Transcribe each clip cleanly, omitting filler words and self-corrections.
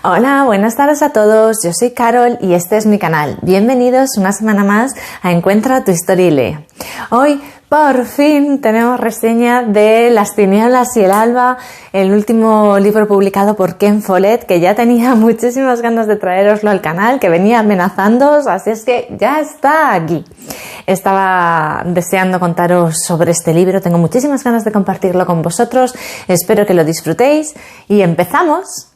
Hola, buenas tardes a todos, yo soy Carol y este es mi canal. Bienvenidos una semana más a Encuentra tu historia y lee. Hoy, por fin, tenemos reseña de Las tinieblas y el alba, el último libro publicado por Ken Follett, que ya tenía muchísimas ganas de traeroslo al canal, que venía amenazándoos, así es que ya está aquí. Estaba deseando contaros sobre este libro, tengo muchísimas ganas de compartirlo con vosotros, espero que lo disfrutéis y empezamos.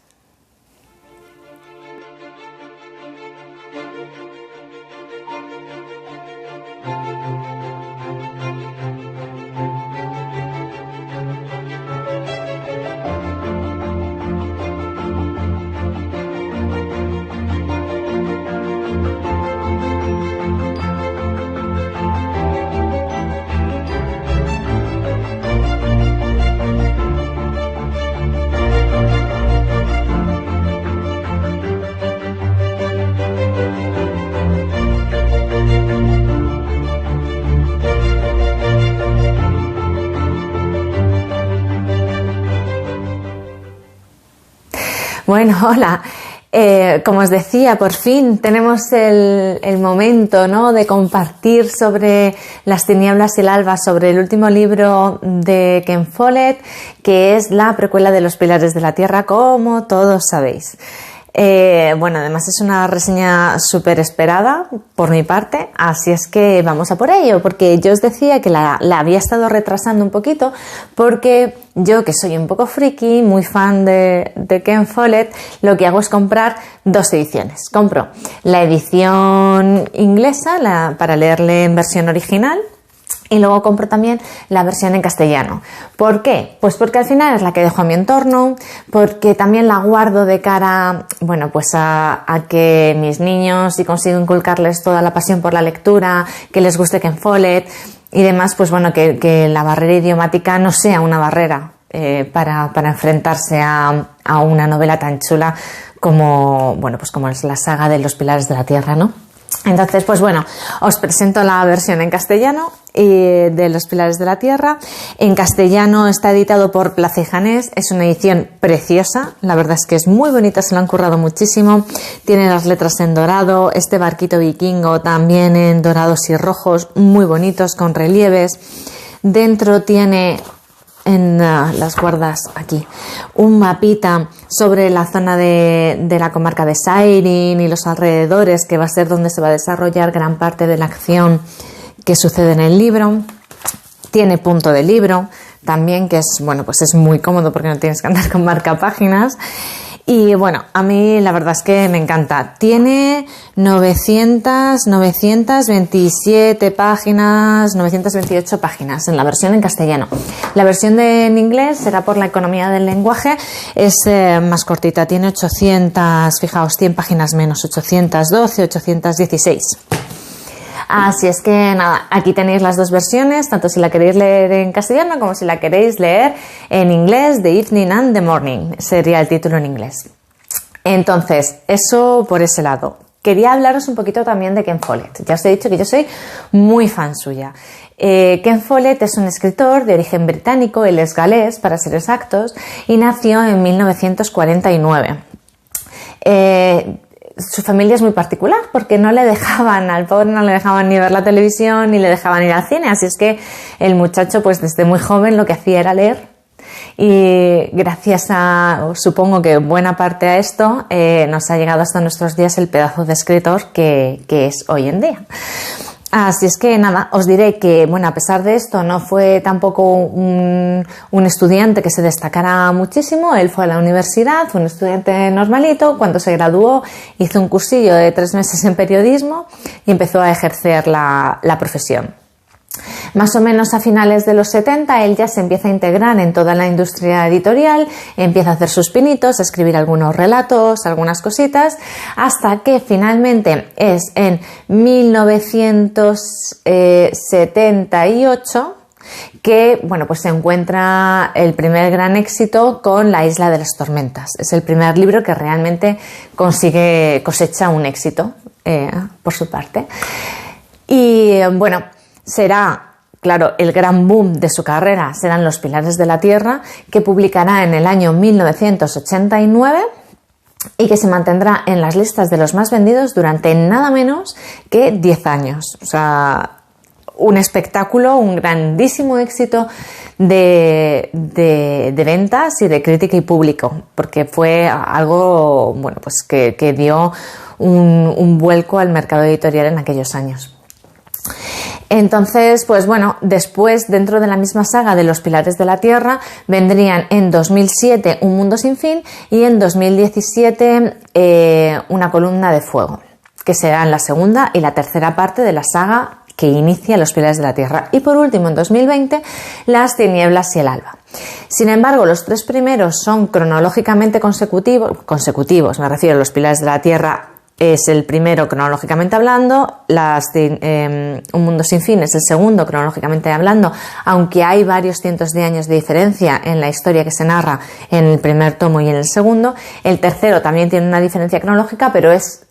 Bueno, hola. Como os decía, por fin tenemos el momento, ¿no?, de compartir sobre Las tinieblas y el alba, sobre el último libro de Ken Follett, que es la precuela de Los pilares de la tierra, como todos sabéis. Bueno, además es una reseña súper esperada por mi parte, así es que vamos a por ello, porque yo os decía que la había estado retrasando un poquito, porque yo, que soy un poco friki, muy fan de Ken Follett, lo que hago es comprar dos ediciones. Compro la edición inglesa para leerle en versión original, y luego compro también la versión en castellano. ¿Por qué? Pues porque al final es la que dejo a mi entorno, porque también la guardo de cara, bueno, pues a que mis niños, si consigo inculcarles toda la pasión por la lectura, que les guste Ken Follett y demás, pues bueno, que la barrera idiomática no sea una barrera para enfrentarse a una novela tan chula como, bueno, pues como es la saga de Los pilares de la tierra, ¿no? Entonces, pues bueno, os presento la versión en castellano de Los pilares de la tierra. En castellano está editado por Plaza y Janés, es una edición preciosa, la verdad es que es muy bonita, se lo han currado muchísimo, tiene las letras en dorado, este barquito vikingo también en dorados y rojos, muy bonitos, con relieves. Dentro tiene en las guardas aquí un mapita sobre la zona de la comarca de Sairin y los alrededores, que va a ser donde se va a desarrollar gran parte de la acción que sucede en el libro. Tiene punto de libro también, que es, bueno, pues es muy cómodo porque no tienes que andar con marcapáginas. Y bueno, a mí la verdad es que me encanta. Tiene 927 páginas, 928 páginas en la versión en castellano. La versión en inglés será por la economía del lenguaje, es más cortita, tiene 800, fijaos, 100 páginas menos, 812, 816. Así es que nada, aquí tenéis las dos versiones, tanto si la queréis leer en castellano como si la queréis leer en inglés. The Evening and the Morning sería el título en inglés. Entonces, eso por ese lado. Quería hablaros un poquito también de Ken Follett. Ya os he dicho que yo soy muy fan suya. Ken Follett es un escritor de origen británico, él es galés para ser exactos, y nació en 1949. Su familia es muy particular porque no le dejaban, al pobre no le dejaban ni ver la televisión ni le dejaban ir al cine, así es que el muchacho pues desde muy joven lo que hacía era leer, y gracias a, supongo que buena parte a esto, nos ha llegado hasta nuestros días el pedazo de escritor que es hoy en día. Así es que nada, os diré que, bueno, a pesar de esto no fue tampoco un estudiante que se destacara muchísimo. Él fue a la universidad, fue un estudiante normalito. Cuando se graduó hizo un cursillo de 3 meses en periodismo y empezó a ejercer la profesión. Más o menos a finales de los 70 él ya se empieza a integrar en toda la industria editorial, empieza a hacer sus pinitos, a escribir algunos relatos, algunas cositas, hasta que finalmente es en 1978 que, bueno, pues se encuentra el primer gran éxito con La isla de las tormentas. Es el primer libro que realmente cosecha un éxito por su parte. Y bueno, será, claro, el gran boom de su carrera serán Los pilares de la tierra, que publicará en el año 1989. y que se mantendrá en las listas de los más vendidos durante nada menos que 10 años. O sea, un espectáculo, un grandísimo éxito de ventas y de crítica y público, porque fue algo, bueno, pues que dio un vuelco al mercado editorial en aquellos años. Entonces, pues bueno, después, dentro de la misma saga de Los Pilares de la Tierra, vendrían en 2007 Un Mundo Sin Fin y en 2017 Una Columna de Fuego, que serán la segunda y la tercera parte de la saga que inicia Los Pilares de la Tierra. Y por último, en 2020, Las Tinieblas y el Alba. Sin embargo, los tres primeros son cronológicamente consecutivos, me refiero a Los Pilares de la Tierra. Es el primero cronológicamente hablando, Un Mundo Sin Fin es el segundo cronológicamente hablando, aunque hay varios cientos de años de diferencia en la historia que se narra en el primer tomo y en el segundo. El tercero también tiene una diferencia cronológica, pero es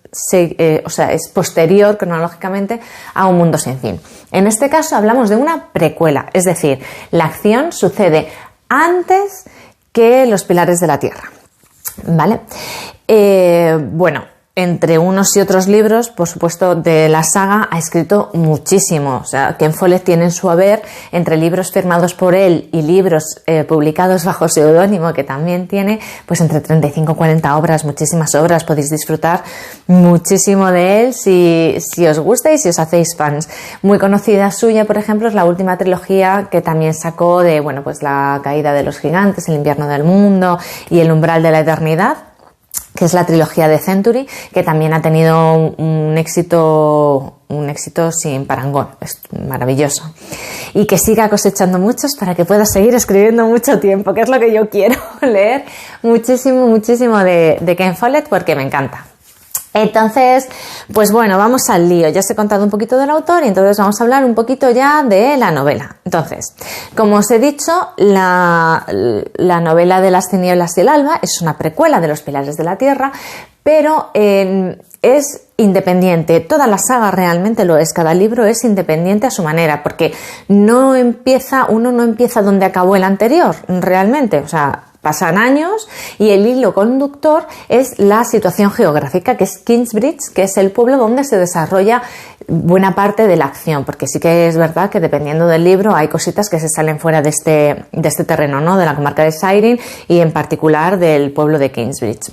posterior cronológicamente a Un Mundo Sin Fin. En este caso hablamos de una precuela, es decir, la acción sucede antes que Los Pilares de la Tierra, ¿vale? Entre unos y otros libros, por supuesto, de la saga ha escrito muchísimo. O sea, Ken Follett tiene en su haber, entre libros firmados por él y libros publicados bajo seudónimo, que también tiene, pues entre 35 y 40 obras, muchísimas obras. Podéis disfrutar muchísimo de él si os gusta y si os hacéis fans. Muy conocida suya, por ejemplo, es la última trilogía que también sacó de, bueno, pues La Caída de los Gigantes, El Invierno del Mundo y El Umbral de la Eternidad, que es la trilogía de Century, que también ha tenido un éxito sin parangón. Es maravilloso. Y que siga cosechando muchos para que pueda seguir escribiendo mucho tiempo, que es lo que yo quiero, leer muchísimo de Ken Follett, porque me encanta. Entonces, pues bueno, vamos al lío. Ya os he contado un poquito del autor y entonces vamos a hablar un poquito ya de la novela. Entonces, como os he dicho, la novela de Las Tinieblas y el Alba es una precuela de Los Pilares de la Tierra, pero es independiente. Toda la saga realmente lo es. Cada libro es independiente a su manera, porque uno no empieza donde acabó el anterior, realmente. O sea, pasan años y el hilo conductor es la situación geográfica, que es Kingsbridge, que es el pueblo donde se desarrolla buena parte de la acción, porque sí que es verdad que dependiendo del libro hay cositas que se salen fuera de este terreno, ¿no? De la comarca de Siren y en particular del pueblo de Kingsbridge.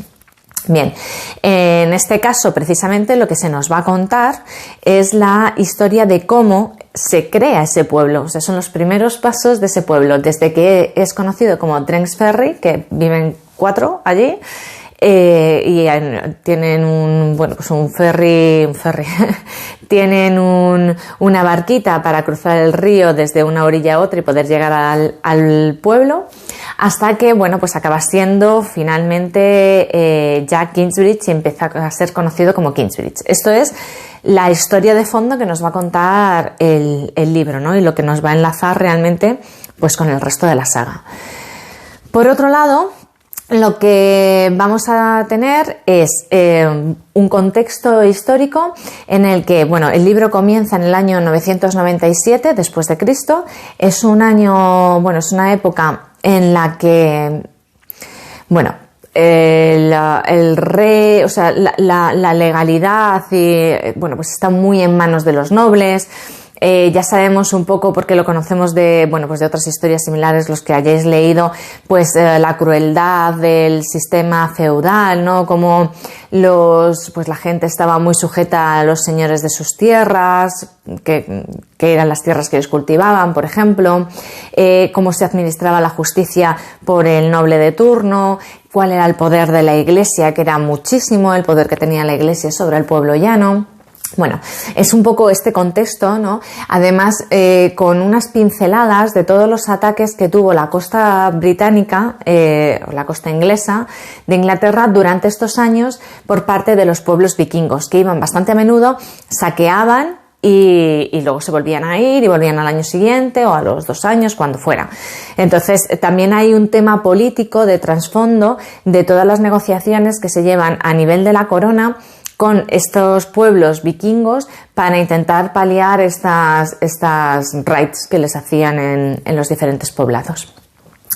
Bien, en este caso precisamente lo que se nos va a contar es la historia de cómo se crea ese pueblo. O sea, son los primeros pasos de ese pueblo, desde que es conocido como Drengs Ferry, que viven 4 allí, y tienen un ferry tienen una barquita para cruzar el río desde una orilla a otra y poder llegar al pueblo, hasta que, bueno, pues acaba siendo finalmente ya Kingsbridge y empieza a ser conocido como Kingsbridge. Esto es la historia de fondo que nos va a contar el libro, ¿no? Y lo que nos va a enlazar realmente pues con el resto de la saga. Por otro lado, lo que vamos a tener es un contexto histórico en el que, bueno, el libro comienza en el año 997 después de Cristo. Es una época en la que, bueno, el rey, o sea, la legalidad y, bueno, pues está muy en manos de los nobles. Ya sabemos un poco, porque lo conocemos de otras historias similares, los que hayáis leído, pues la crueldad del sistema feudal, ¿no? Como la gente estaba muy sujeta a los señores de sus tierras, que eran las tierras que ellos cultivaban, por ejemplo, cómo se administraba la justicia por el noble de turno, cuál era el poder de la Iglesia, que era muchísimo el poder que tenía la Iglesia sobre el pueblo llano. Bueno, es un poco este contexto, ¿no? Además, con unas pinceladas de todos los ataques que tuvo la costa británica, o la costa inglesa de Inglaterra durante estos años por parte de los pueblos vikingos, que iban bastante a menudo, saqueaban y luego se volvían a ir y volvían al año siguiente o a los 2 años, cuando fuera. Entonces, también hay un tema político de trasfondo de todas las negociaciones que se llevan a nivel de la corona con estos pueblos vikingos para intentar paliar estas raids que les hacían en los diferentes poblados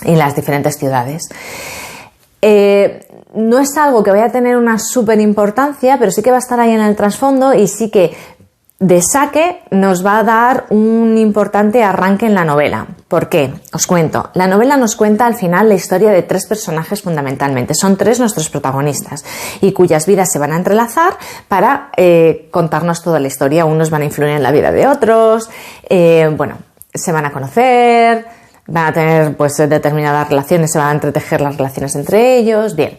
y en las diferentes ciudades. no es algo que vaya a tener una súper importancia, pero sí que va a estar ahí en el trasfondo y sí que de saque nos va a dar un importante arranque en la novela. ¿Por qué? Os cuento. La novela nos cuenta al final la historia de 3 personajes fundamentalmente. Son 3 nuestros protagonistas y cuyas vidas se van a entrelazar para contarnos toda la historia. Unos van a influir en la vida de otros, se van a conocer, van a tener pues determinadas relaciones, se van a entretejer las relaciones entre ellos. Bien,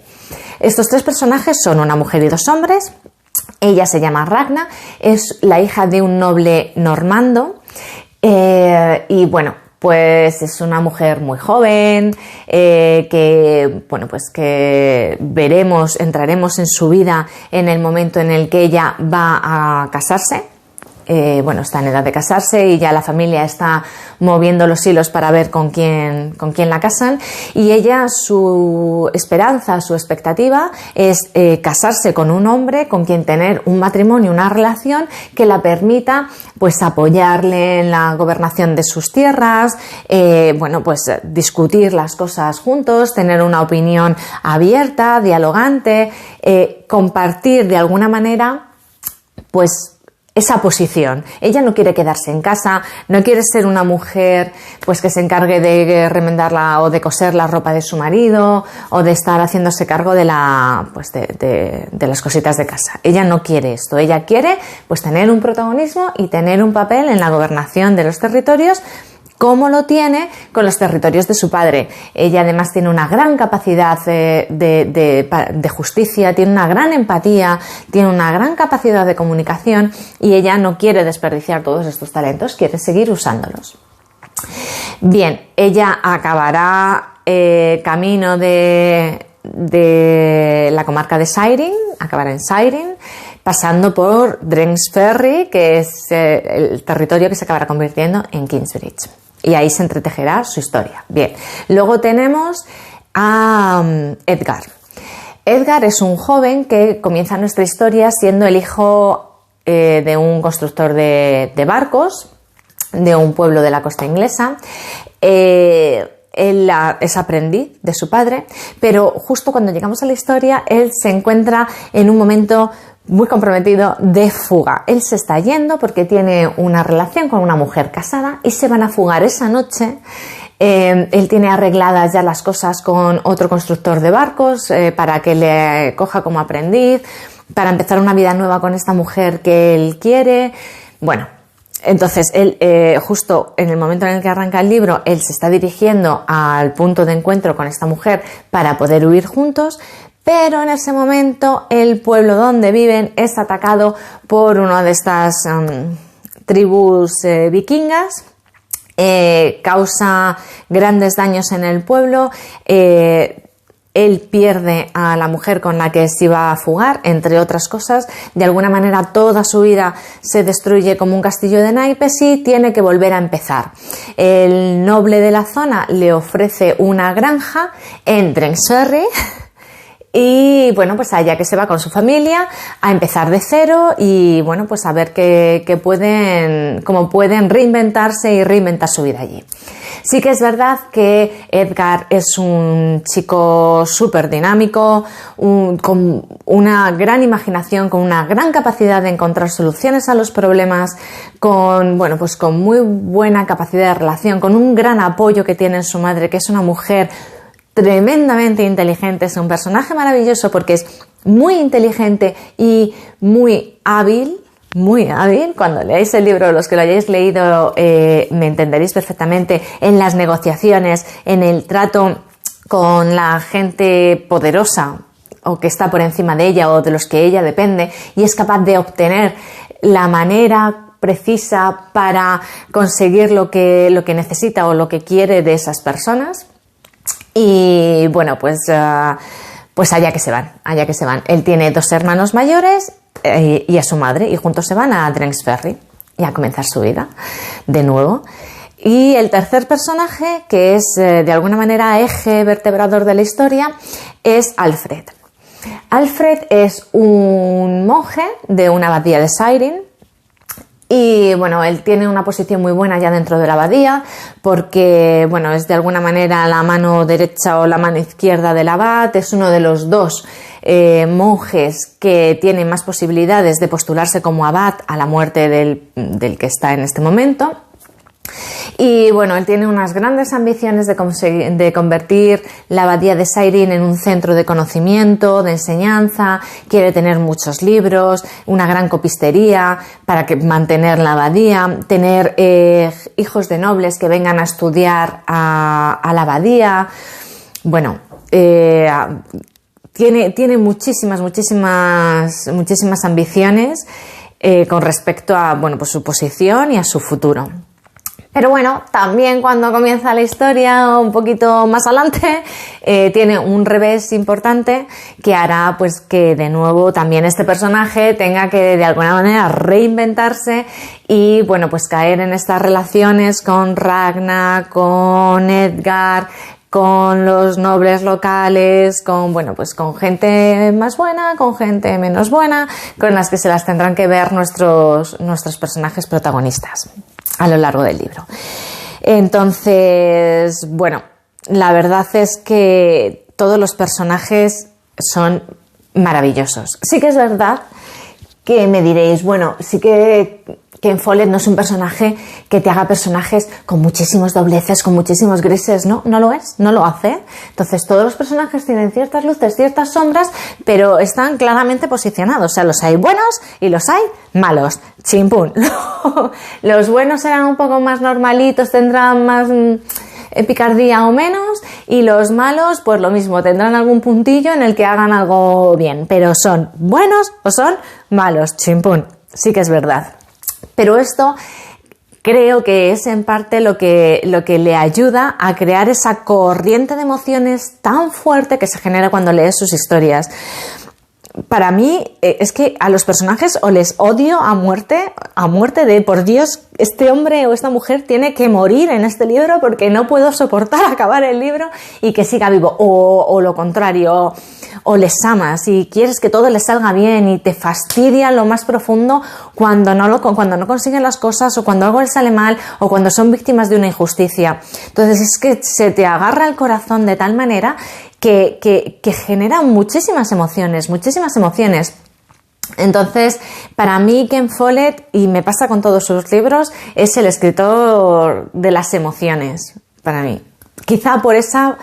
estos 3 personajes son una mujer y 2 hombres. Ella se llama Ragna, es la hija de un noble normando y bueno, pues es una mujer muy joven que entraremos en su vida en el momento en el que ella va a casarse. Está en edad de casarse y ya la familia está moviendo los hilos para ver con quién la casan, y ella, su esperanza, su expectativa es casarse con un hombre con quien tener un matrimonio, una relación que la permita pues apoyarle en la gobernación de sus tierras, discutir las cosas juntos, tener una opinión abierta, dialogante, compartir de alguna manera pues esa posición. Ella no quiere quedarse en casa, no quiere ser una mujer pues que se encargue de remendarla o de coser la ropa de su marido o de estar haciéndose cargo de las cositas de casa. Ella no quiere esto, ella quiere pues tener un protagonismo y tener un papel en la gobernación de los territorios, como lo tiene con los territorios de su padre. Ella además tiene una gran capacidad de justicia, tiene una gran empatía, tiene una gran capacidad de comunicación y ella no quiere desperdiciar todos estos talentos, quiere seguir usándolos. Bien, ella acabará camino de la comarca de Seirin, acabará en Seirin, pasando por Dreng's-Ferry, que es el territorio que se acabará convirtiendo en Kingsbridge. Y ahí se entretejerá su historia. Bien, luego tenemos a Edgar. Edgar es un joven que comienza nuestra historia siendo el hijo de un constructor de barcos de un pueblo de la costa inglesa. Él es aprendiz de su padre, pero justo cuando llegamos a la historia, él se encuentra en un momento muy comprometido de fuga. Él se está yendo porque tiene una relación con una mujer casada y se van a fugar esa noche. Él tiene arregladas ya las cosas con otro constructor de barcos para que le coja como aprendiz, para empezar una vida nueva con esta mujer que él quiere. Bueno, entonces él justo en el momento en el que arranca el libro, él se está dirigiendo al punto de encuentro con esta mujer para poder huir juntos. Pero en ese momento el pueblo donde viven es atacado por una de estas tribus vikingas, causa grandes daños en el pueblo, él pierde a la mujer con la que se iba a fugar, entre otras cosas, de alguna manera toda su vida se destruye como un castillo de naipes y tiene que volver a empezar. El noble de la zona le ofrece una granja en Dreng's-Ferry. Y bueno, pues allá que se va con su familia a empezar de cero y bueno, pues a ver cómo pueden reinventarse y reinventar su vida allí. Sí que es verdad que Edgar es un chico súper dinámico, con una gran imaginación, con una gran capacidad de encontrar soluciones a los problemas, con muy buena capacidad de relación, con un gran apoyo que tiene en su madre, que es una mujer tremendamente inteligente. Es un personaje maravilloso porque es muy inteligente y muy hábil. Cuando leáis el libro, los que lo hayáis leído me entenderéis perfectamente en las negociaciones, en el trato con la gente poderosa o que está por encima de ella o de los que ella depende, y es capaz de obtener la manera precisa para conseguir lo que necesita o lo que quiere de esas personas. Y bueno, pues allá que se van. Él tiene 2 hermanos mayores y a su madre, y juntos se van a Dreng's-Ferry y a comenzar su vida de nuevo. Y el tercer personaje, que es de alguna manera eje vertebrador de la historia, es Alfred. Alfred es un monje de una abadía de Seirin. Y bueno, él tiene una posición muy buena ya dentro de la abadía porque, bueno, es de alguna manera la mano derecha o la mano izquierda del abad, es uno de los dos monjes que tienen más posibilidades de postularse como abad a la muerte del que está en este momento. Y bueno, él tiene unas grandes ambiciones de convertir la abadía de Sairin en un centro de conocimiento, de enseñanza, quiere tener muchos libros, una gran copistería para mantener la abadía, tener hijos de nobles que vengan a estudiar a la abadía. Bueno, tiene muchísimas ambiciones con respecto a, bueno, pues su posición y a su futuro. Pero bueno, también cuando comienza la historia un poquito más adelante, tiene un revés importante que hará pues que de nuevo también este personaje tenga que de alguna manera reinventarse y bueno, pues caer en estas relaciones con Ragna, con Edgar, con los nobles locales, con gente más buena, con gente menos buena, con las que se las tendrán que ver nuestros personajes protagonistas a lo largo del libro. Entonces, bueno, la verdad es que todos los personajes son maravillosos. Sí que es verdad que me diréis, bueno, sí que Ken Follett no es un personaje que te haga personajes con muchísimos dobleces, con muchísimos grises, ¿no? No lo es, no lo hace. Entonces todos los personajes tienen ciertas luces, ciertas sombras, pero están claramente posicionados. O sea, los hay buenos y los hay malos. Chimpún. Los buenos serán un poco más normalitos, tendrán más picardía o menos, y los malos pues lo mismo, tendrán algún puntillo en el que hagan algo bien, pero son buenos o son malos. Chimpún. Sí que es verdad. Pero esto creo que es en parte lo que le ayuda a crear esa corriente de emociones tan fuerte que se genera cuando lees sus historias. Para mí es que a los personajes o les odio a muerte de por Dios, este hombre o esta mujer tiene que morir en este libro porque no puedo soportar acabar el libro y que siga vivo, o lo contrario, o les amas y quieres que todo les salga bien y te fastidia lo más profundo cuando no consiguen las cosas, o cuando algo les sale mal, o cuando son víctimas de una injusticia. Entonces es que se te agarra el corazón de tal manera que genera muchísimas emociones. Entonces, para mí Ken Follett, y me pasa con todos sus libros, es el escritor de las emociones, para mí. Quizá por esa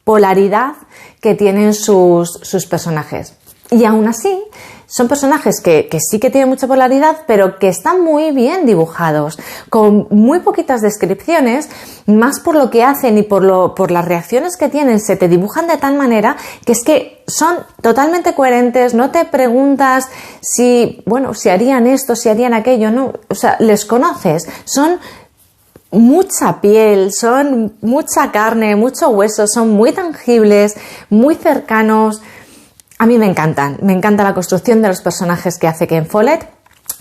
polaridad que tienen sus personajes. Y aún así, son personajes que sí que tienen mucha polaridad, pero que están muy bien dibujados, con muy poquitas descripciones, más por lo que hacen y por las reacciones que tienen, se te dibujan de tal manera que es que son totalmente coherentes, no te preguntas si harían esto, si harían aquello, no, o sea, les conoces, son mucha piel, son mucha carne, mucho hueso, son muy tangibles, muy cercanos. A mí me encanta la construcción de los personajes que hace Ken Follett,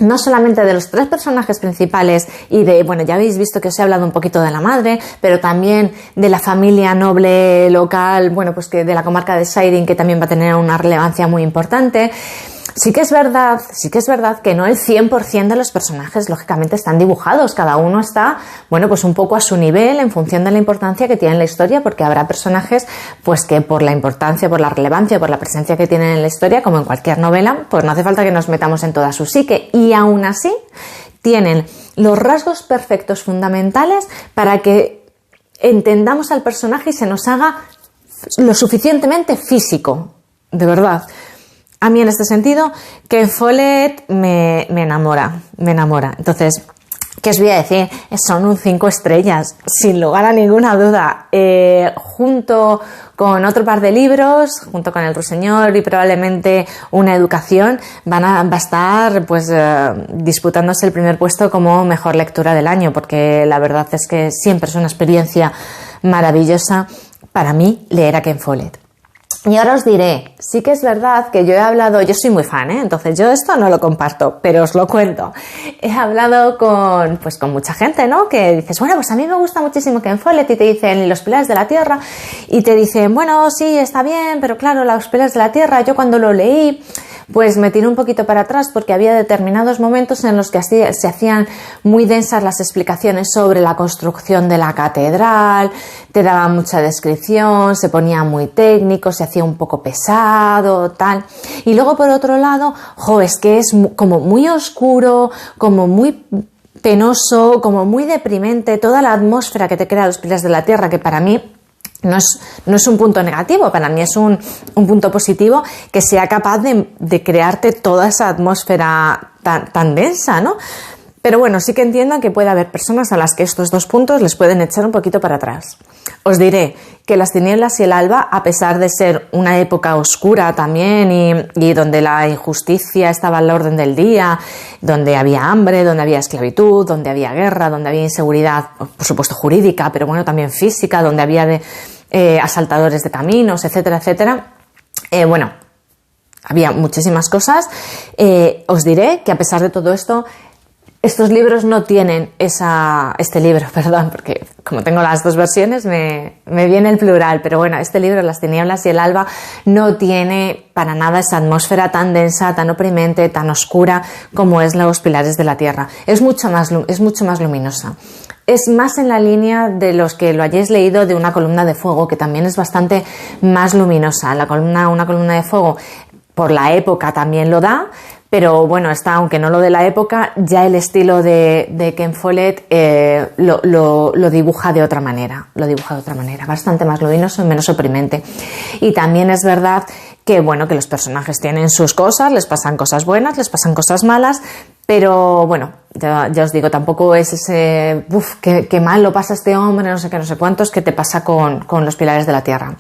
no solamente de los 3 personajes principales y ya habéis visto que os he hablado un poquito de la madre, pero también de la familia noble local, que de la comarca de Sairin, que también va a tener una relevancia muy importante. Sí que es verdad que no el 100% de los personajes lógicamente están dibujados, cada uno está, un poco a su nivel en función de la importancia que tiene en la historia, porque habrá personajes que por la importancia, por la relevancia, por la presencia que tienen en la historia, como en cualquier novela, pues no hace falta que nos metamos en toda su psique, y aún así tienen los rasgos perfectos fundamentales para que entendamos al personaje y se nos haga lo suficientemente físico, de verdad. A mí en este sentido, Ken Follett me enamora. Entonces, ¿qué os voy a decir? Son un 5 estrellas, sin lugar a ninguna duda. Junto con otro par de libros, junto con El Ruiseñor y probablemente Una educación, va a estar disputándose el primer puesto como mejor lectura del año, porque la verdad es que siempre es una experiencia maravillosa para mí leer a Ken Follett. Y ahora os diré, sí que es verdad que yo soy muy fan, entonces yo esto no lo comparto, pero os lo cuento. He hablado con mucha gente, ¿no? Que dices, pues a mí me gusta muchísimo Ken Follett, y te dicen Los Pilares de la Tierra, y te dicen, sí, está bien, pero claro, Los Pilares de la Tierra, yo cuando lo leí, pues me tiré un poquito para atrás porque había determinados momentos en los que se hacían muy densas las explicaciones sobre la construcción de la catedral, te daba mucha descripción, se ponía muy técnico, se hacía un poco pesado, tal. Y luego por otro lado, es que es como muy oscuro, como muy penoso, como muy deprimente, toda la atmósfera que te crea Los Pilares de la Tierra, que para mí no es un punto negativo, para mí es un punto positivo, que sea capaz de crearte toda esa atmósfera tan densa, ¿no? Pero bueno, sí que entiendo que puede haber personas a las que estos dos puntos les pueden echar un poquito para atrás. Os diré que Las tinieblas y el alba, a pesar de ser una época oscura también y donde la injusticia estaba al orden del día, donde había hambre, donde había esclavitud, donde había guerra, donde había inseguridad, por supuesto jurídica, pero bueno, también física, donde había asaltadores de caminos, etcétera, etcétera. Bueno, había muchísimas cosas. Os diré que a pesar de todo esto, estos libros no tienen este libro, perdón, porque como tengo las dos versiones me viene el plural, pero bueno, este libro, Las tinieblas y el alba, no tiene para nada esa atmósfera tan densa, tan oprimente, tan oscura como es Los Pilares de la Tierra. Es mucho más luminosa. Es más en la línea de los que lo hayáis leído de Una columna de fuego, que también es bastante más luminosa. Una columna de fuego, por la época también lo da, pero bueno, aunque no lo de la época, ya el estilo de Ken Follett lo dibuja de otra manera. Lo dibuja de otra manera, bastante más luminoso y menos oprimente. Y también es verdad que, bueno, que los personajes tienen sus cosas, les pasan cosas buenas, les pasan cosas malas, pero bueno, ya os digo, tampoco es ese, qué mal lo pasa este hombre, no sé qué, no sé cuántos, que te pasa con Los Pilares de la Tierra.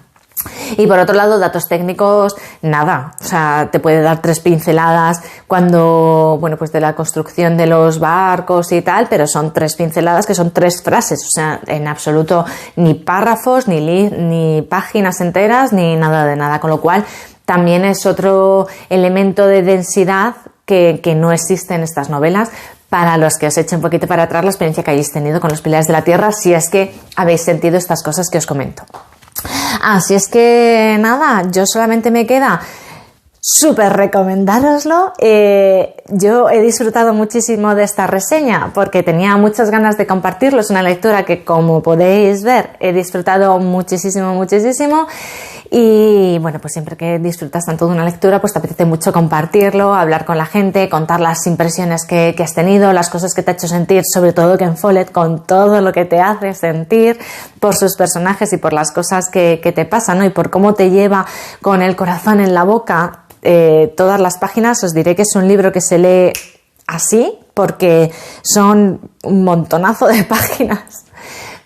Y por otro lado, datos técnicos, nada, o sea, te puede dar 3 pinceladas pues de la construcción de los barcos y tal, pero son 3 pinceladas que son 3 frases, o sea, en absoluto ni párrafos, ni páginas enteras, ni nada de nada, con lo cual también es otro elemento de densidad que no existe en estas novelas, para los que os eche un poquito para atrás la experiencia que hayáis tenido con Los Pilares de la Tierra, si es que habéis sentido estas cosas que os comento. Así es que nada, yo solamente me queda súper recomendároslo. Yo he disfrutado muchísimo de esta reseña porque tenía muchas ganas de compartirlo. Es una lectura que, como podéis ver, he disfrutado muchísimo. Y bueno, pues siempre que disfrutas tanto de una lectura, pues te apetece mucho compartirlo, hablar con la gente, contar las impresiones que has tenido, las cosas que te ha hecho sentir, sobre todo Ken Follett, con todo lo que te hace sentir por sus personajes y por las cosas que te pasan, ¿no? Y por cómo te lleva con el corazón en la boca. Todas las páginas. Os diré que es un libro que se lee así porque son un montonazo de páginas,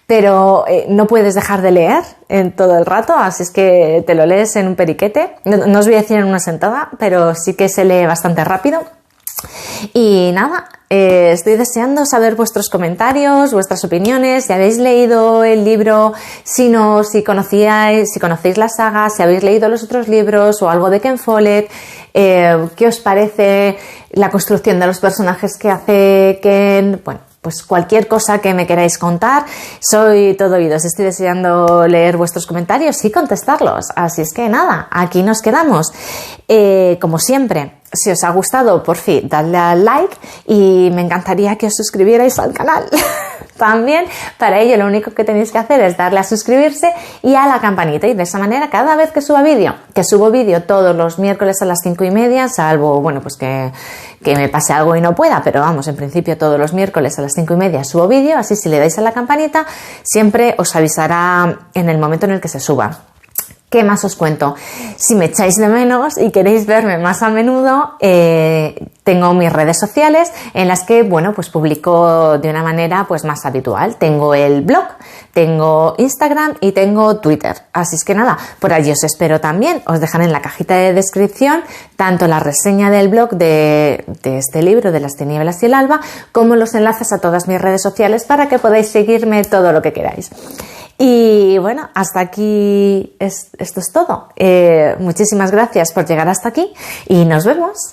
pero no puedes dejar de leer en todo el rato, así es que te lo lees en un periquete. No os voy a decir en una sentada, pero sí que se lee bastante rápido. Y nada, estoy deseando saber vuestros comentarios, vuestras opiniones, si habéis leído el libro, si conocéis la saga, si habéis leído los otros libros o algo de Ken Follett, qué os parece la construcción de los personajes que hace Ken. Bueno, pues cualquier cosa que me queráis contar, soy todo oídos. Estoy deseando leer vuestros comentarios y contestarlos. Así es que nada, aquí nos quedamos. Como siempre, si os ha gustado, por fin, dadle al like y me encantaría que os suscribierais al canal. También, para ello, lo único que tenéis que hacer es darle a suscribirse y a la campanita, y de esa manera, cada vez que subo vídeo todos los miércoles a las 5:30, salvo, bueno, pues que me pase algo y no pueda, pero vamos, en principio todos los miércoles a las 5:30 subo vídeo, así si le dais a la campanita, siempre os avisará en el momento en el que se suba. ¿Qué más os cuento? Si me echáis de menos y queréis verme más a menudo, tengo mis redes sociales en las que, bueno, pues publico de una manera pues más habitual. Tengo el blog, tengo Instagram y tengo Twitter. Así es que nada, por allí os espero también. Os dejaré en la cajita de descripción tanto la reseña del blog de este libro, de Las tinieblas y el alba, como los enlaces a todas mis redes sociales para que podáis seguirme todo lo que queráis. Y bueno, hasta aquí esto es todo. Muchísimas gracias por llegar hasta aquí y nos vemos.